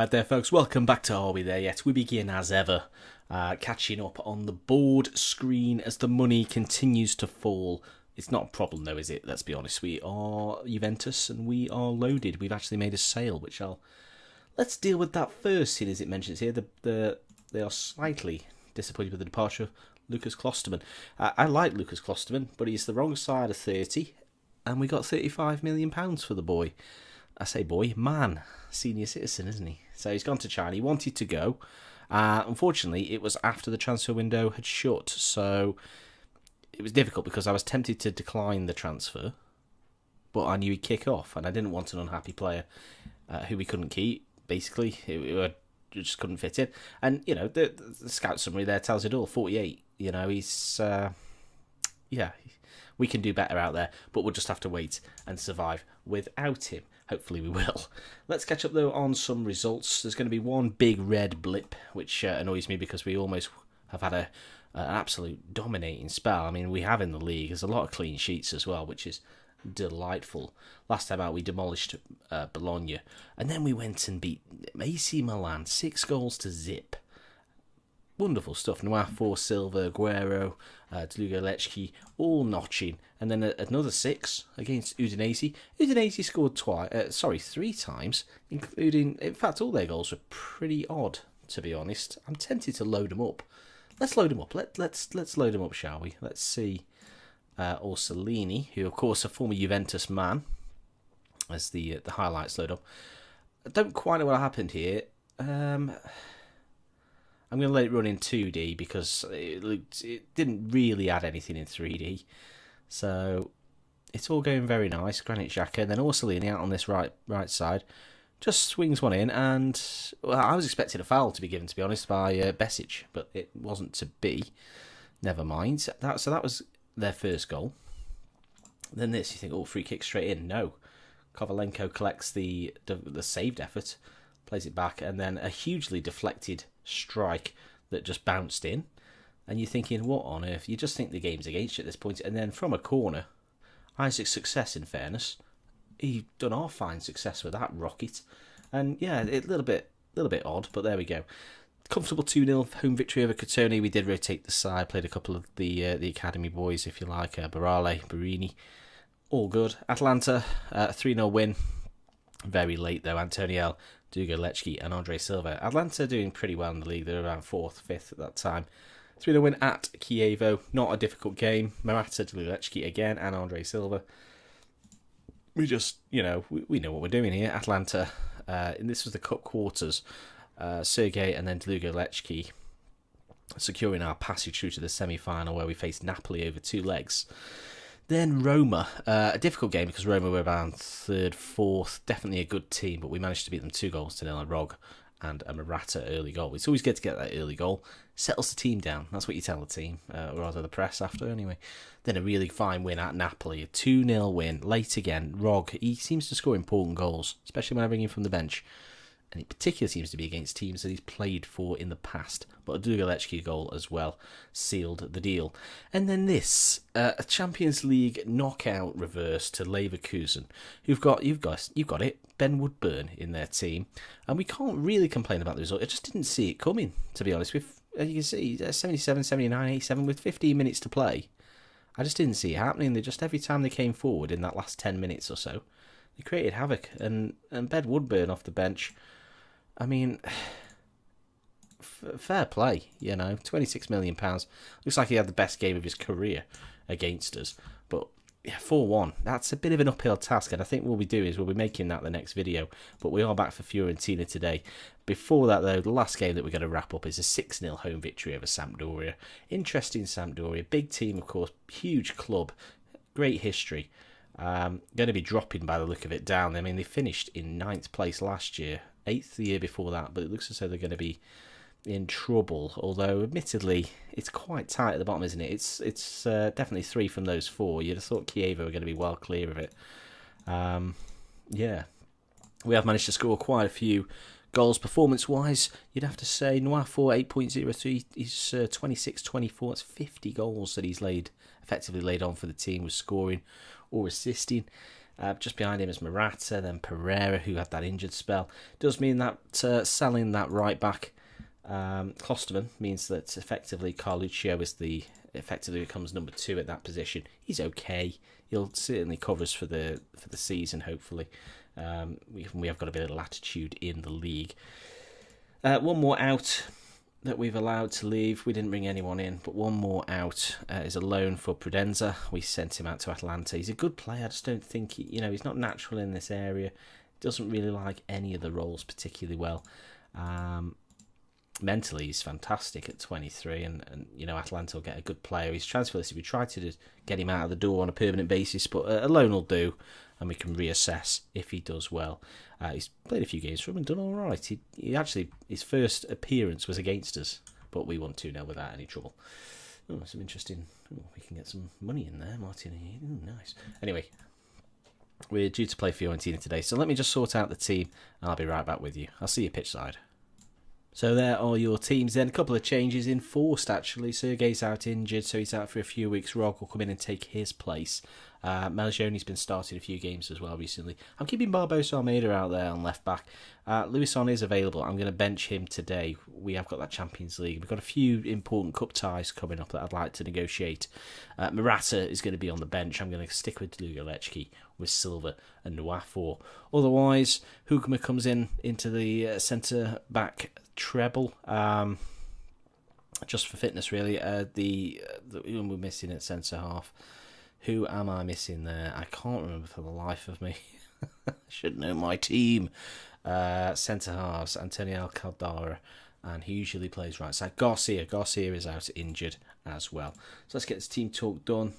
Right there, folks. Welcome back to Are We There Yet? We begin as ever, catching up on the board screen as the money continues to fall. It's not a problem though, is it? Let's be honest. We are Juventus and we are loaded. We've actually made a sale, which let's deal with that first. As it mentions here, they are slightly disappointed with the departure of Lucas Klosterman. I like Lucas Klosterman, but he's the wrong side of 30, and we got £35 million for the boy. I say boy, man, senior citizen, isn't he? So he's gone to China. He wanted to go. Unfortunately, it was after the transfer window had shut, so it was difficult because I was tempted to decline the transfer, but I knew he'd kick off, and I didn't want an unhappy player who we couldn't keep, basically, who just couldn't fit in. And, you know, the scout summary there tells it all. 48, you know, he's, we can do better out there, but we'll just have to wait and survive without him. Hopefully we will. Let's catch up, though, on some results. There's going to be one big red blip, which annoys me because we almost have had an absolute dominating spell. I mean, we have in the league. There's a lot of clean sheets as well, which is delightful. Last time out, we demolished Bologna, and then we went and beat AC Milan 6-0. Wonderful stuff. Nwafo, Silva, Aguero, Dlugo Lechki, all notching. And then another 6 against Udinese. Udinese scored three times, including, in fact, all their goals were pretty odd, to be honest. I'm tempted to load them up. Let's load them up. Let's load them up, shall we? Let's see Orsolini, who, of course, a former Juventus man, as the highlights load up. I don't quite know what happened here. I'm going to let it run in 2D because it didn't really add anything in 3D. So it's all going very nice. Granit Xhaka, and then Orsolini out on this right side. Just swings one in, and well, I was expecting a foul to be given, to be honest, by Besic, but it wasn't to be. Never mind. So that was their first goal. Then this, you think, oh, free kick straight in. No. Kovalenko collects the saved effort, plays it back, and then a hugely deflected strike that just bounced in, and you're thinking, what on earth? You just think the game's against you at this point. And then from a corner, Isaac's success, in fairness, he done our fine success with that rocket, and yeah, a little bit odd, but there we go. Comfortable 2-0 home victory over Crotone. We did rotate the side, played a couple of the academy boys, if you like, Barale, Barini, all good. Atalanta 3-0 win. Very late though. Antoniel, Dlugo Lechki and Andre Silva. Atlanta doing pretty well in the league. They're around 4th, 5th at that time. 3-0 win at Chievo. Not a difficult game. Morata, Dlugo Lechki again, and Andre Silva. We just, we know what we're doing here. Atlanta, and this was the cup quarters. Sergei and then Dlugo Lechki securing our passage through to the semi-final where we faced Napoli over 2 legs. Then Roma, a difficult game because Roma were around 3rd, 4th, definitely a good team, but we managed to beat them 2-0 a Rog and a Morata early goal. It's always good to get that early goal. Settles the team down. That's what you tell the team, or rather the press after anyway. Then a really fine win at Napoli, a 2-0 win. Late again, Rog, he seems to score important goals, especially when I bring him from the bench. And it particularly seems to be against teams that he's played for in the past. But a Dlugo Lechki goal as well sealed the deal. And then this, a Champions League knockout reverse to Leverkusen. You've got it, Ben Woodburn in their team. And we can't really complain about the result. I just didn't see it coming, to be honest. With, as you can see, 77, 79, 87 with 15 minutes to play. I just didn't see it happening. They just, every time they came forward in that last 10 minutes or so, they created havoc. And Ben Woodburn off the bench, I mean, fair play, £26 million. Looks like he had the best game of his career against us. But yeah, 4-1, that's a bit of an uphill task. And I think what we'll be making that the next video. But we are back for Fiorentina today. Before that, though, the last game that we're going to wrap up is a 6-0 home victory over Sampdoria. Interesting Sampdoria, big team, of course, huge club, great history. Going to be dropping by the look of it down. I mean, they finished in 9th place last year. 8th the year before that, but it looks as though they're going to be in trouble. Although, admittedly, it's quite tight at the bottom, isn't it? It's definitely 3 from those 4. You'd have thought Chievo were going to be well clear of it. Yeah, we have managed to score quite a few goals. Performance-wise, you'd have to say Nwafo 8.03. He's 26-24. That's 50 goals that he's effectively laid on for the team with scoring or assisting. Just behind him is Morata, then Pereira, who had that injured spell. Does mean that selling that right back, Klosterman, means that effectively Carluccio effectively becomes number 2 at that position. He's okay. He'll certainly cover us for the season, hopefully. We have got a bit of latitude in the league. One more out that we've allowed to leave. We didn't bring anyone in, but one more out is a loan for Prudenza. We sent him out to Atalanta. He's a good player. I just don't think he's not natural in this area. Doesn't really like any of the roles particularly well. Mentally, he's fantastic at 23, and Atalanta will get a good player. He's transfer listed. We tried to get him out of the door on a permanent basis, but a loan will do, and we can reassess if he does well. He's played a few games for him and done all right. He actually, his first appearance was against us, but we won 2-0 without any trouble. Oh, some interesting. We can get some money in there, Martin. Nice. Anyway, we're due to play Fiorentina today, so let me just sort out the team, and I'll be right back with you. I'll see you pitch side. So there are your teams then. A couple of changes enforced, actually. Sergei's out injured, so he's out for a few weeks. Rog will come in and take his place. Malgioni's been starting a few games as well recently. I'm keeping Barbosa Almeida out there on left back. Luisson is available. I'm going to bench him today. We have got that Champions League. We've got a few important cup ties coming up that I'd like to negotiate. Morata is going to be on the bench. I'm going to stick with Lugalecki, with Silva and Nwafor. Otherwise, Hugma comes into the centre-back treble, just for fitness really. The we're missing at centre half. Who am I missing there? I can't remember for the life of me. I should know my team. Centre halves, Antonio Caldara, and he usually plays right side. Garcia is out injured as well. So let's get this team talk done.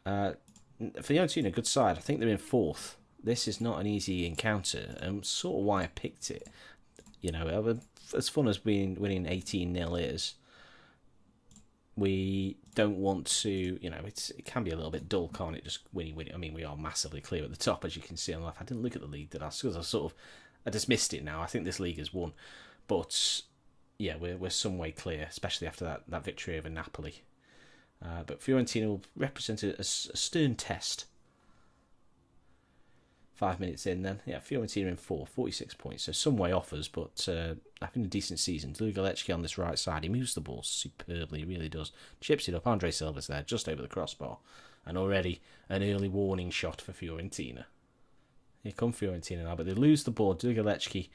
Fiorentina, good side. I think they're in 4th. This is not an easy encounter, and sort of why I picked it. As fun as winning 18-0 is, we don't want to, it can be a little bit dull, can't it? Just winning. I mean, we are massively clear at the top, as you can see on the left. I didn't look at the league, did I? Because I dismissed it now. I think this league has won. But, yeah, we're some way clear, especially after that victory over Napoli. But Fiorentina will represent a stern test. 5 minutes in then. Yeah, Fiorentina in 4, 46 points. So some way off us, but having a decent season. Lugalecki on this right side. He moves the ball superbly, he really does. Chips it up. Andre Silva's there, just over the crossbar. And already an early warning shot for Fiorentina. Here come Fiorentina now, but they lose the ball. Lugalecki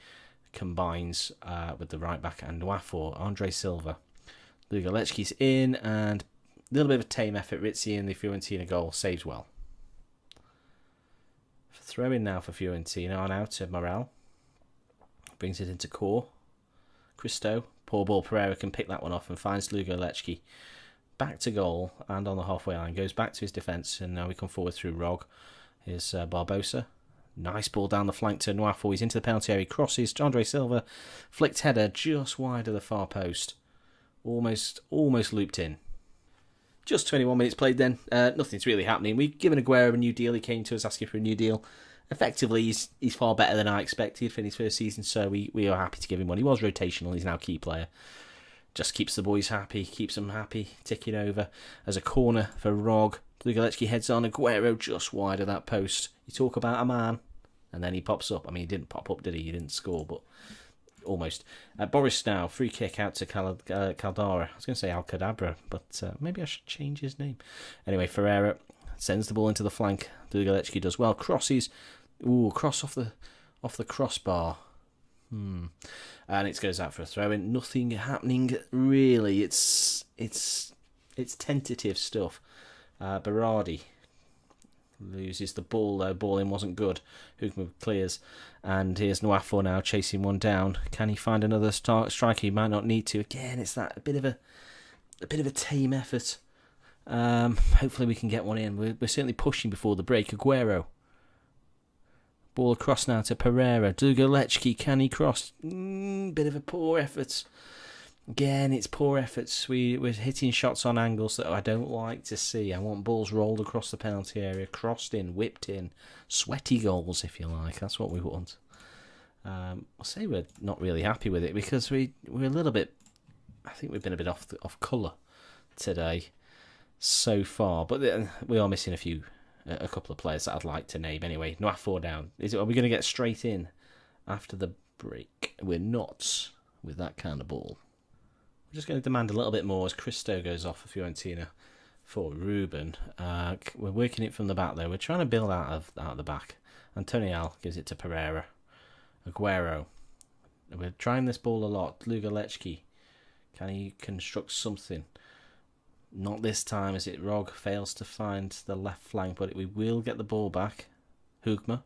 combines with the right back and Nwafor. Andre Silva. Lugalecki's in, and a little bit of a tame effort. Rizzi in the Fiorentina goal. Saves well. Throw in now for Fiorentina on out to Morel. Brings it into core. Cristo. Poor ball. Pereira can pick that one off and finds Lugalecki. Back to goal and on the halfway line. Goes back to his defence, and now we come forward through Rog. Here's Barbosa. Nice ball down the flank to Nwafor. He's into the penalty area. Crosses to Andre Silva. Flicked header just wide of the far post. Almost looped in. Just 21 minutes played then. Nothing's really happening. We've given Aguero a new deal. He came to us asking for a new deal. Effectively, he's far better than I expected for his first season, so we are happy to give him one. He was rotational. He's now a key player. Just keeps the boys happy, keeps them happy, ticking over. As a corner for Rog. Lugalecki heads on. Aguero just wide of that post. You talk about a man, and then he pops up. I mean, he didn't pop up, did he? He didn't score, but almost. Boris now, free kick out to Caldara. I was going to say Alcadabra, but maybe I should change his name. Anyway, Ferreira sends the ball into the flank. Lugalecki does well. Crosses. Ooh, cross off the crossbar. And it goes out for a throw-in. Nothing happening really. It's tentative stuff. Berardi loses the ball though. Ball in wasn't good. Hugma clears, and here's Nwafor now chasing one down. Can he find another striker? He might not need to. Again, it's that a bit of a tame effort. Hopefully we can get one in. We're certainly pushing before the break. Aguero. Ball across now to Pereira. Lugalecki, can he cross? Bit of a poor effort. Again, it's poor efforts. We're hitting shots on angles that I don't like to see. I want balls rolled across the penalty area, crossed in, whipped in. Sweaty goals, if you like. That's what we want. I'll say we're not really happy with it because we're a little bit... I think we've been a bit off colour today so far. But we are missing a few a couple of players that I'd like to name anyway. No, 4 down. Are we going to get straight in after the break? We're not with that kind of ball. We're just going to demand a little bit more as Christo goes off for Fiorentina for Ruben. We're working it from the back though. We're trying to build out of the back. Antonio gives it to Pereira. Aguero. We're trying this ball a lot. Lugalecki. Can he construct something? Not this time as it Rog fails to find the left flank, but we will get the ball back. Hugma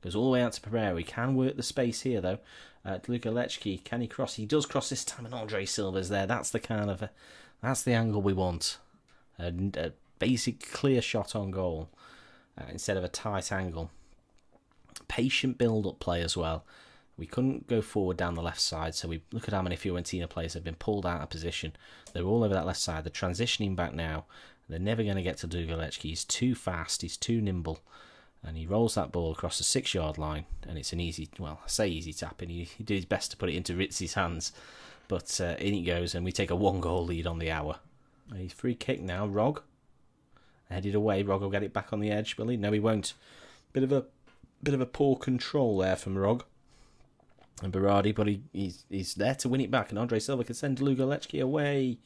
goes all the way out to Pereira. We can work the space here though. Lugalecki, can he cross? He does cross this time, and Andre Silva's there. That's the angle we want. A basic clear shot on goal instead of a tight angle. Patient build-up play as well. We couldn't go forward down the left side, so we look at how many Fiorentina players have been pulled out of position. They're all over that left side. They're transitioning back now. They're never going to get to Lugalecki. He's too fast. He's too nimble. And he rolls that ball across the 6-yard line, and it's an easy, well, I say easy tap, and he did his best to put it into Rizzi's hands. But in it goes, and we take a 1-goal lead on the hour. A free kick now. Rog headed away. Rog will get it back on the edge, will he? No, he won't. Bit of a poor control there from Rog and Berardi, but he's there to win it back, and Andre Silva can send Lugalecki away.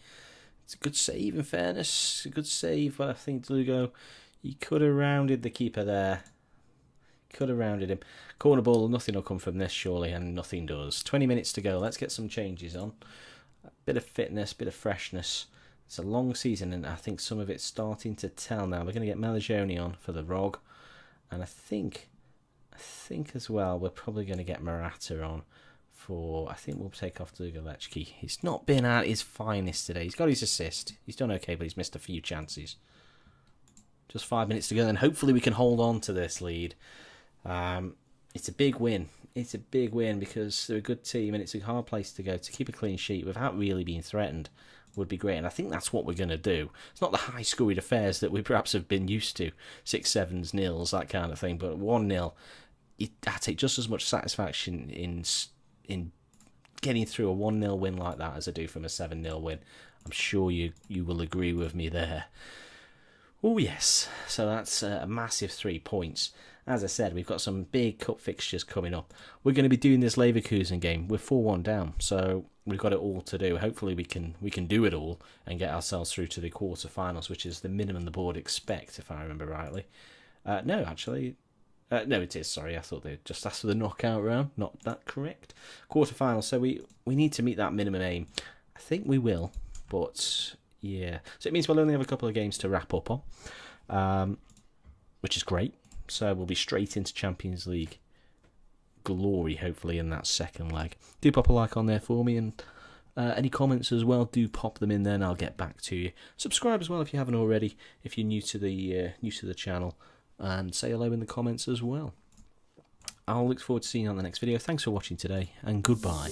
It's a good save, in fairness. A good save, but I think Lugo, he could have rounded the keeper there. Could have rounded him. Corner ball, nothing will come from this, surely, and nothing does. 20 minutes to go. Let's get some changes on. A bit of fitness, bit of freshness. It's a long season, and I think some of it's starting to tell now. We're going to get Meligioni on for the Rog, and I think as well we're probably going to get Morata on for. I think we'll take off Lugalecki. He's not been at his finest today. He's got his assist. He's done okay, but he's missed a few chances. Just 5 minutes to go, and hopefully we can hold on to this lead. It's a big win. It's a big win because they're a good team, and it's a hard place to go. To keep a clean sheet without really being threatened would be great, and I think that's what we're going to do. It's not the high-scoring affairs that we perhaps have been used to, 6-7s, nils, that kind of thing, but 1-0, I take just as much satisfaction in getting through a 1-0 win like that as I do from a 7-0 win. I'm sure you will agree with me there. Oh yes, so that's a massive 3 points. As I said, we've got some big cup fixtures coming up. We're going to be doing this Leverkusen game. We're 4-1 down, so we've got it all to do. Hopefully we can do it all and get ourselves through to the quarterfinals, which is the minimum the board expect, if I remember rightly. No, actually, no, it is. Sorry, I thought they just asked for the knockout round. Not that correct. Quarterfinals. So we need to meet that minimum aim. I think we will, but yeah. So it means we'll only have a couple of games to wrap up on, which is great. So we'll be straight into Champions League glory, hopefully, in that second leg. Do pop a like on there for me, and any comments as well, do pop them in there and I'll get back to you. Subscribe as well if you haven't already, if you're new to the channel, and say hello in the comments as well. I'll look forward to seeing you on the next video. Thanks for watching today, and goodbye.